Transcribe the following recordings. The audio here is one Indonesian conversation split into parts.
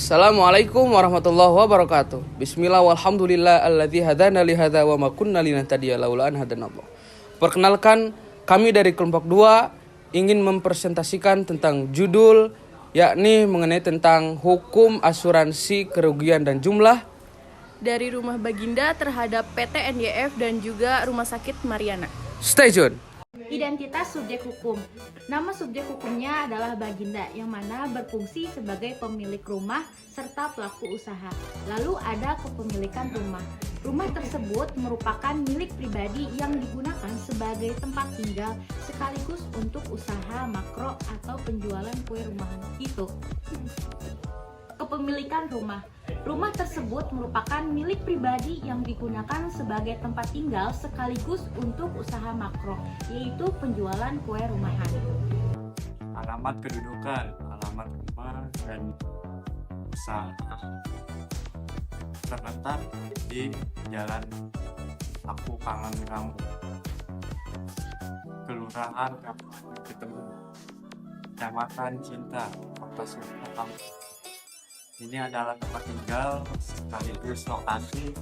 Assalamualaikum warahmatullahi wabarakatuh. Bismillah walhamdulillah alladzi hadana li hadza wa ma kunna linahtadiya laula an hadanallah. Perkenalkan, kami dari kelompok 2 ingin mempresentasikan tentang judul yakni mengenai tentang hukum asuransi kerugian dan jumlah dari Rumah Baginda terhadap PT NYF dan juga Rumah Sakit Mariana. Stay tune. Identitas subjek hukum. Nama subjek hukumnya adalah Baginda, yang mana berfungsi sebagai pemilik rumah serta pelaku usaha. Lalu ada kepemilikan rumah. Rumah tersebut merupakan milik pribadi yang digunakan sebagai tempat tinggal sekaligus untuk usaha makro atau penjualan kue rumahan. Itu. Kepemilikan rumah. Rumah tersebut merupakan milik pribadi yang digunakan sebagai tempat tinggal sekaligus untuk usaha makro, yaitu penjualan kue rumahan. Alamat kedudukan, alamat rumah dan usaha terletak di Jalan Aku Kangen Kamu, Kelurahan Kabupaten Ketemu, Kecamatan Cinta, Kota Surakarta. Ini adalah tempat tinggal sekaligus lokasi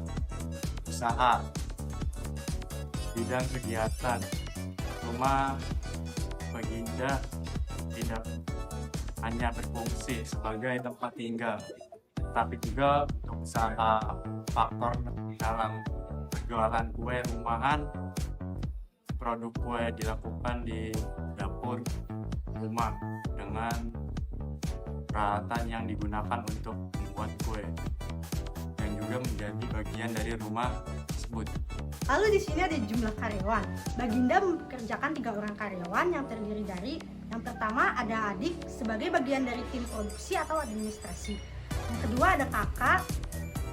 usaha. Bidang kegiatan, Rumah Baginda tidak hanya berfungsi sebagai tempat tinggal, tapi juga untuk usaha. Faktor dalam penjualan kue rumahan, produk kue dilakukan di dapur rumah dengan peralatan yang digunakan untuk membuat kue dan juga menjadi bagian dari rumah tersebut. Lalu di sini ada jumlah karyawan. Baginda mempekerjakan 3 orang karyawan yang terdiri dari yang pertama ada adik sebagai bagian dari tim produksi atau administrasi. Yang kedua ada kakak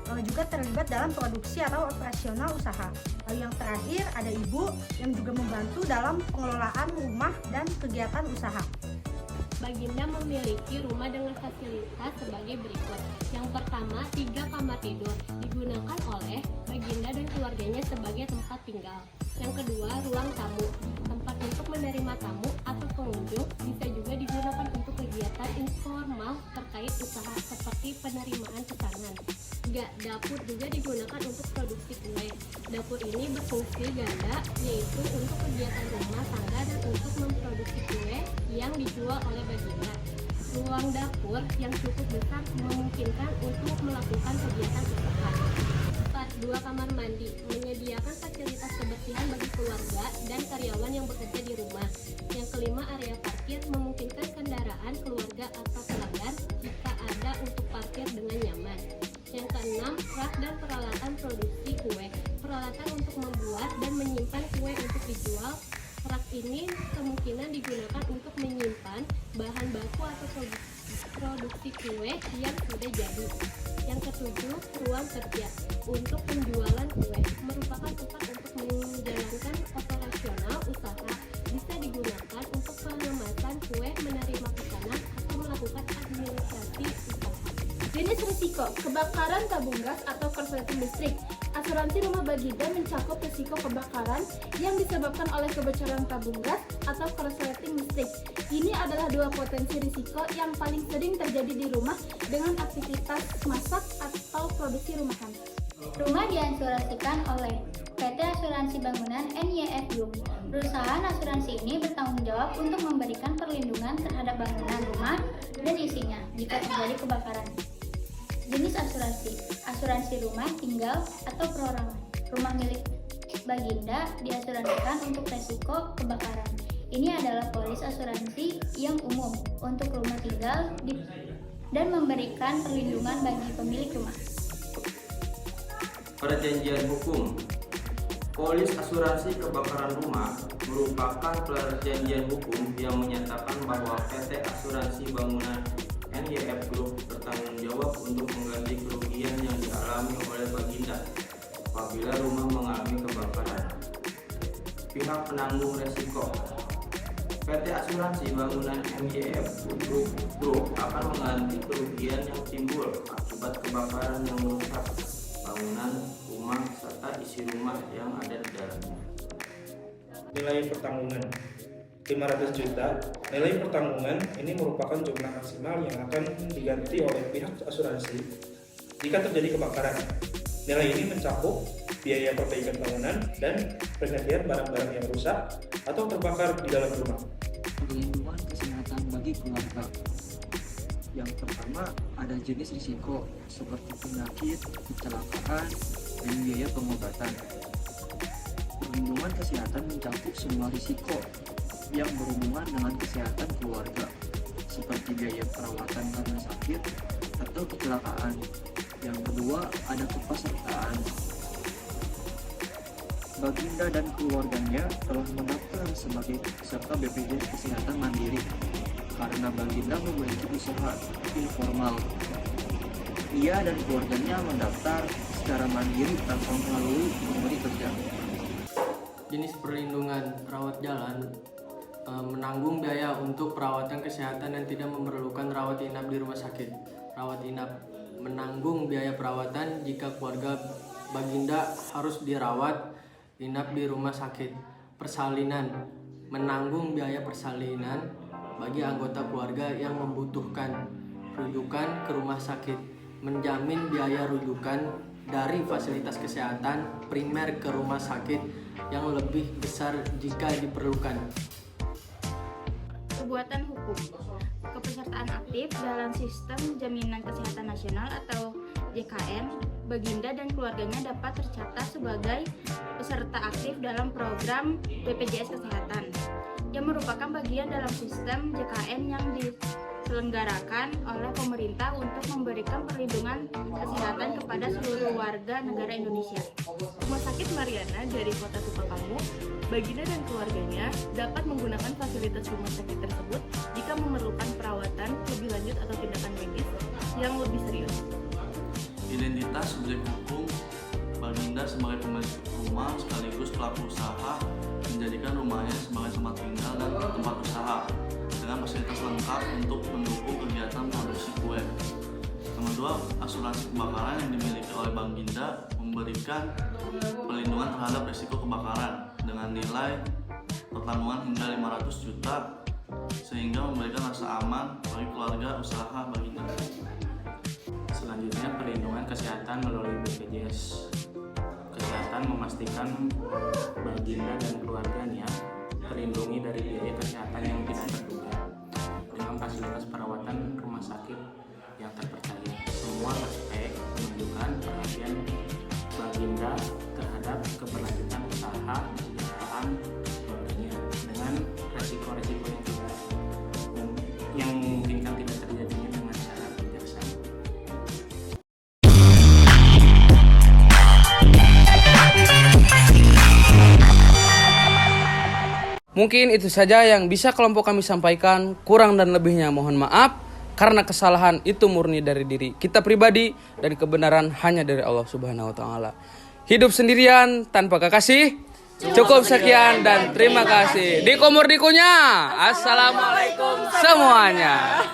juga terlibat dalam produksi atau operasional usaha. Lalu yang terakhir ada ibu yang juga membantu dalam pengelolaan rumah dan kegiatan usaha. Baginda memiliki rumah dengan fasilitas sebagai berikut. Yang pertama, 3 kamar tidur digunakan oleh Baginda dan keluarganya sebagai tempat tinggal. Yang kedua, ruang tamu, tempat untuk menerima tamu atau pengunjung, bisa juga digunakan untuk kegiatan informal terkait usaha seperti penerimaan pesanan. 3. Dapur juga digunakan untuk produksi kue. Dapur ini berfungsi ganda, yaitu untuk kegiatan rumah tangga dan untuk memproduksi kue yang dijual oleh Baginda. Ruang dapur yang cukup besar memungkinkan untuk melakukan kegiatan usaha. 4. 2 kamar mandi menyediakan fasilitas kebersihan bagi keluarga dan karyawan yang bekerja di rumah. Yang kelima, area parkir memungkinkan kendaraan keluarga atau pelanggan jika ada untuk parkir dengan nyaman. Yang keenam, rak dan peralatan produksi kue. Peralatan untuk membuat dan menyimpan kue untuk dijual. Rak ini kemungkinan digunakan untuk menyimpan bahan baku atau produksi kue yang sudah jadi. Yang ketujuh, ruang kerja untuk penjualan kue merupakan tempat untuk menjalankan operasional usaha. Bisa digunakan untuk pengemasan kue, menerima pesanan, atau melakukan administrasi usaha. Jenis risiko, kebakaran tabung gas atau korsleting listrik. Asuransi Rumah Baginda mencakup risiko kebakaran yang disebabkan oleh kebocoran tabung gas atau korsleting listrik. Ini adalah 2 potensi risiko yang paling sering terjadi di rumah dengan aktivitas masak atau produksi rumahan. Rumah diasuransikan oleh PT Asuransi Bangunan NYF Group. Perusahaan asuransi ini bertanggung jawab untuk memberikan perlindungan terhadap bangunan rumah dan isinya jika terjadi kebakaran. Jenis asuransi, asuransi rumah tinggal atau perorangan. Rumah milik Baginda diasuransikan untuk resiko kebakaran. Ini adalah polis asuransi yang umum untuk rumah tinggal dan memberikan perlindungan bagi pemilik rumah. Perjanjian hukum. Polis asuransi kebakaran rumah merupakan perjanjian hukum yang menyatakan bahwa PT Asuransi Bangunan NYF Group bertanggung jawab untuk mengganti kerugian yang dialami oleh Baginda apabila rumah mengalami kebakaran. Pihak penanggung resiko. PT Asuransi Bangunan NYF Group akan mengganti kerugian yang timbul akibat kebakaran yang merusak bangunan rumah serta isi rumah yang ada di dalamnya. Nilai pertanggungan. 500 juta, nilai pertanggungan ini merupakan jumlah maksimal yang akan diganti oleh pihak asuransi jika terjadi kebakaran. Nilai ini mencakup biaya perbaikan bangunan dan penggantian barang-barang yang rusak atau terbakar di dalam rumah. Perlindungan kesehatan bagi keluarga. Yang pertama, ada jenis risiko seperti penyakit, kecelakaan, dan biaya pengobatan. Perlindungan kesehatan mencakup semua risiko yang berhubungan dengan kesehatan keluarga, seperti biaya perawatan karena sakit atau kecelakaan. Yang kedua, ada kepesertaan. Baginda dan keluarganya telah mendaftar sebagai peserta BPJS Kesehatan Mandiri karena Baginda memiliki usaha informal. Ia dan keluarganya mendaftar secara mandiri tanpa melalui pemberi kerja. Jenis perlindungan rawat jalan menanggung biaya untuk perawatan kesehatan yang tidak memerlukan rawat inap di rumah sakit. Rawat inap menanggung biaya perawatan jika keluarga Baginda harus dirawat inap di rumah sakit. Persalinan menanggung biaya persalinan bagi anggota keluarga yang membutuhkan rujukan ke rumah sakit. Menjamin biaya rujukan dari fasilitas kesehatan primer ke rumah sakit yang lebih besar jika diperlukan. Perbuatan hukum. Kepesertaan aktif dalam Sistem Jaminan Kesehatan Nasional atau JKN, Baginda dan keluarganya dapat tercatat sebagai peserta aktif dalam program BPJS Kesehatan yang merupakan bagian dalam sistem JKN yang diselenggarakan oleh pemerintah untuk memberikan perlindungan kesehatan kepada seluruh warga negara Indonesia. Rumah Sakit Mariana dari Kota Tupakamu, Baginda dan keluarganya dapat menggunakan fasilitas rumah sakit tersebut jika memerlukan perawatan lebih lanjut atau tindakan medis yang lebih serius. Identitas subjek hukum. Baginda sebagai pemilik rumah sekaligus pelaku usaha menjadikan rumahnya sebagai tempat tinggal dan tempat usaha dengan fasilitas lengkap untuk mendukung kegiatan produksi kue. Yang kedua, asuransi kebakaran yang dimiliki oleh Baginda memberikan perlindungan terhadap risiko kebakaran dengan nilai pertanggungan hingga 500 juta sehingga memberikan rasa aman bagi keluarga usaha Baginda. Selanjutnya, perlindungan kesehatan melalui BPJS Kesehatan memastikan Baginda dan keluarganya terlindungi dari biaya kesehatan yang tidak terduga dengan fasilitas perawatan rumah sakit yang terpercaya. Semua aspek menunjukkan perhatian Baginda terhadap keberlanjutan usaha kesejahteraan keluarganya dengan resiko-resiko yang memungkinkan tidak terjadinya dengan cara bijaksana. Mungkin itu saja yang bisa kelompok kami sampaikan. Kurang dan lebihnya mohon maaf, karena kesalahan itu murni dari diri kita pribadi dan kebenaran hanya dari Allah Subhanahu wa taala. Hidup sendirian tanpa kekasih. Cukup sekian dan terima kasih. Dikumur dikunya. Assalamualaikum semuanya.